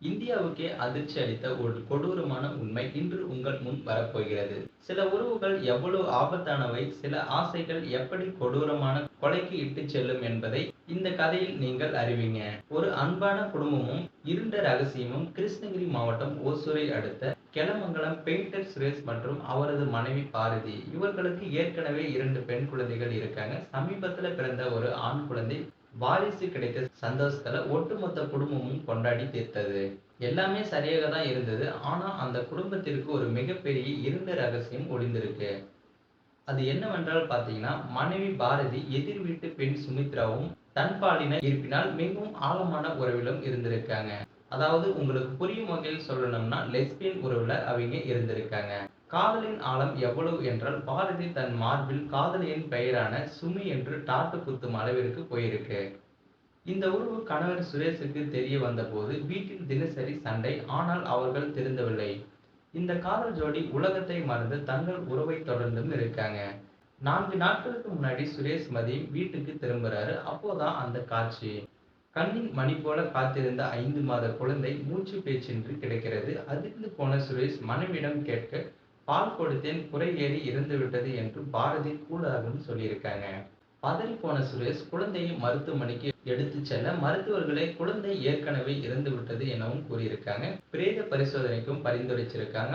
இந்தியாவுக்கே அதிர்ச்சி அளித்த ஒரு கொடூரமான உண்மை இன்று உங்கள் முன் வரப்போகிறது. சில உறவுகள் எவ்வளவு ஆபத்தானவை, சில ஆசைகள் எப்படி கொடூரமான கொலைக்கு இட்டுச் செல்லும் என்பதை இந்த கதையில் நீங்கள் அறிவீங்க. ஒரு அன்பான குடும்பமும் இருண்ட ரகசியமும் கிருஷ்ணகிரி மாவட்டம் ஓசூரை அடுத்த கெலமங்கலம் பெயிண்டர் சுரேஷ் மற்றும் அவரது மனைவி பாரதி. இவர்களுக்கு ஏற்கனவே 2 பெண் குழந்தைகள் இருக்காங்க. சமீபத்துல பிறந்த ஒரு ஆண் குழந்தை வாரிசு கிடைத்த சந்தோஷத்துல ஒட்டுமொத்த குடும்பமும் கொண்டாடி தீர்த்தது. எல்லாமே சரியாக தான் இருந்தது. ஆனா அந்த குடும்பத்திற்கு ஒரு மிகப்பெரிய இருண்ட ரகசியம் ஒளிந்திருக்கு. அது என்னவென்றால் பார்த்தீங்கன்னா, மனைவி பாரதி எதிர் வீட்டு பெண் சுமித்ராவும் தன்பாலின இருப்பினால் மிகவும் ஆழமான உறவிலும் இருந்திருக்காங்க. அதாவது உங்களுக்கு புரியும் வகையில் சொல்லணும்னா, லெஸ்பியன் உறவுல அவிங்க இருந்திருக்காங்க. காதலின் ஆழம் எவ்வளவு என்றால், பாரதி தன் மார்பில் காதலியின் பெயரான சுமி என்று டாட்டூ குத்தும் அளவிற்கு போயிருக்கு. இந்த உறவு கணவர் சுரேஷுக்கு தெரிய வந்தபோது வீட்டில் தினசரி சண்டை. ஆனால் அவர்கள் திருந்தவில்லை. இந்த காதல் ஜோடி உலகத்தை மறந்து தங்கள் உறவை தொடர்ந்தும் இருக்காங்க. 4 நாட்களுக்கு முன்னாடி சுரேஷ் மதியம் வீட்டுக்கு திரும்புறாரு. அப்போதான் அந்த காட்சி. கண்ணின் மணி போல காத்திருந்த 5 மாத குழந்தை மூச்சு பேச்சின்றி கிடக்கிறது. அதிர்ந்து போன சுரேஷ் மனைவியிடம் கேட்க, பால் கொடுத்தேன், புரை ஏறி இறந்துவிட்டது என்று பாரதி கூலாகவும் சொல்லியிருக்காங்க. பதறிப்போன சுரேஷ் குழந்தையை மருத்துவமனைக்கு எடுத்துச் செல்ல, மருத்துவர்களே குழந்தை ஏற்கனவே இறந்துவிட்டது எனவும் கூறியிருக்காங்க. பிரேத பரிசோதனைக்கும் பரிந்துரைச்சிருக்காங்க.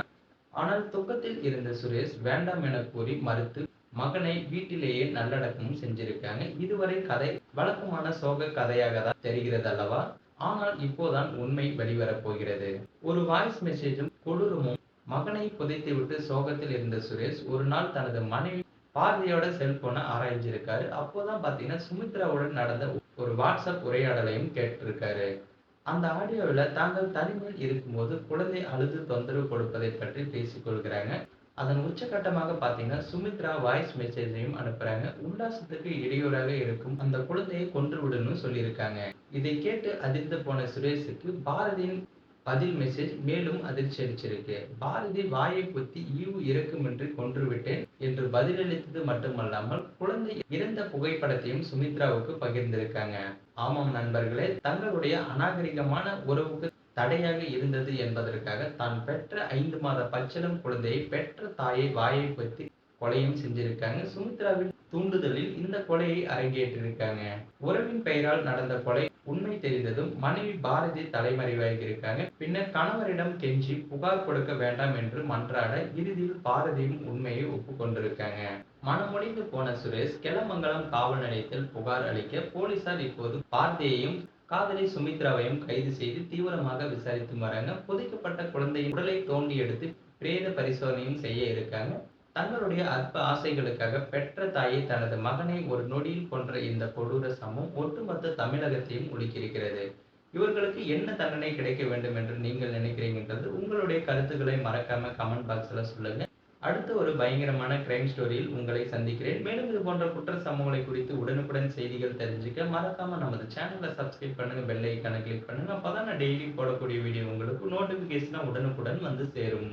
ஆனால் துக்கத்தில் இருந்த சுரேஷ் வேண்டாம் என கூறி மறுத்து மகனை வீட்டிலேயே நல்லடக்கமும் செஞ்சிருக்காங்க. இதுவரை கதை வழக்கமான சோக கதையாக தான் தெரிகிறது அல்லவா? ஆனால் இப்போதான் உண்மை வெளிவரப் போகிறது. ஒரு வாய்ஸ் மெசேஜும் கொடூரமும். மகனை புதைத்துவிட்டு சோகத்தில் இருந்த சுரேஷ் ஒரு நாள் தனது மனைவி பாரதியோட செல்போனை ஆராய்ஞ்சிருக்காரு. அப்போதான் பாத்தீங்கன்னா சுமித்ராவுடன் நடந்த ஒரு வாட்ஸ்அப் உரையாடலையும் கேட்டிருக்காரு. அந்த ஆடியோவுல தாங்கள் தனிமையில் இருக்கும்போது குழந்தை அழுது தொந்தரவு கொடுப்பதை பற்றி பேசிக் கொள்கிறாங்க. அதன் உச்சகட்டமாக பாத்தீங்கன்னா சுமித்ரா வாய்ஸ் மெசேஜையும் அனுப்புறாங்க. உல்லாசத்துக்கு இடையூறாக இருக்கும் அந்த குழந்தையை கொன்றுவிடுன்னு சொல்லியிருக்காங்க. இதை கேட்டு அதிர்ந்து போன சுரேஷுக்கு பாரதியின் பதில் மெசேஜ் மேலும் அதிர்ச்சி அளிச்சிருக்கு. பாரதி வாயை குத்தி ஈவு இரக்கமின்றி கொன்றுவிட்டேன் என்று பதிலளித்தது மட்டுமல்லாமல் குழந்தை இறந்த புகைப்படத்தையும் சுமித்ராவுக்கு பகிர்ந்திருக்காங்க. ஆமாம் நண்பர்களே, தங்களுடைய அநாகரிகமான உறவுக்கு தடையாக இருந்தது என்பதற்காக தான் பெற்ற 5 மாத பச்சிளம் குழந்தையை பெற்ற தாயை வாயை குத்தி கொலையும் செஞ்சிருக்காங்க. சுமித்ராவின் தூண்டுதலில் இந்த கொலையை அரங்கேற்றிருக்காங்க. உறவின் பெயரால் நடந்த கொலை உண்மை தெரிந்ததும் மனைவி பாரதி தலைமறைவாகியிருக்காங்க. பின்னர் கணவரிடம் கெஞ்சி புகார் கொடுக்க வேண்டாம் என்று மன்றாட இறுதியில் பாரதியும் உண்மையை ஒப்புக்கொண்டிருக்காங்க. மனமுடைந்து போன சுரேஷ் கெலமங்கலம் காவல் நிலையத்தில் புகார் அளிக்க போலீசார் இப்போது பாரதியையும் காதலி சுமித்ராவையும் கைது செய்து தீவிரமாக விசாரித்து வராங்க. புதைக்கப்பட்ட குழந்தையின் உடலை தோண்டி எடுத்து பிரேத பரிசோதனையும் செய்ய இருக்காங்க. தங்களுடைய அற்ப ஆசைகளுக்காக பெற்ற தாயை தனது மகனை ஒரு நொடியில் கொன்ற இந்த கொடூர சம்பவம் ஒட்டுமொத்த தமிழகத்தையும் உலுக்கியிருக்கிறது. இவர்களுக்கு என்ன தண்டனை கிடைக்க வேண்டும் என்று நீங்கள் நினைக்கிறீங்கன்றது உங்களுடைய கருத்துக்களை மறக்காம கமெண்ட் பாக்ஸ்ல சொல்லுங்க. அடுத்த ஒரு பயங்கரமான கிரைம் ஸ்டோரியில் உங்களை சந்திக்கிறேன். மேலும் இது போன்ற குற்ற சம்பவங்களை குறித்து உடனுக்குடன் செய்திகள் தெரிஞ்சுக்க மறக்காம நமது சேனலை சப்ஸ்கிரைப் பண்ணுங்க, பெல் ஐகானை கிளிக் பண்ணுங்க. அப்பதான் நான் டெய்லி போடக்கூடிய வீடியோ உங்களுக்கு நோட்டிபிகேஷனா உடனுக்குடன் வந்து சேரும்.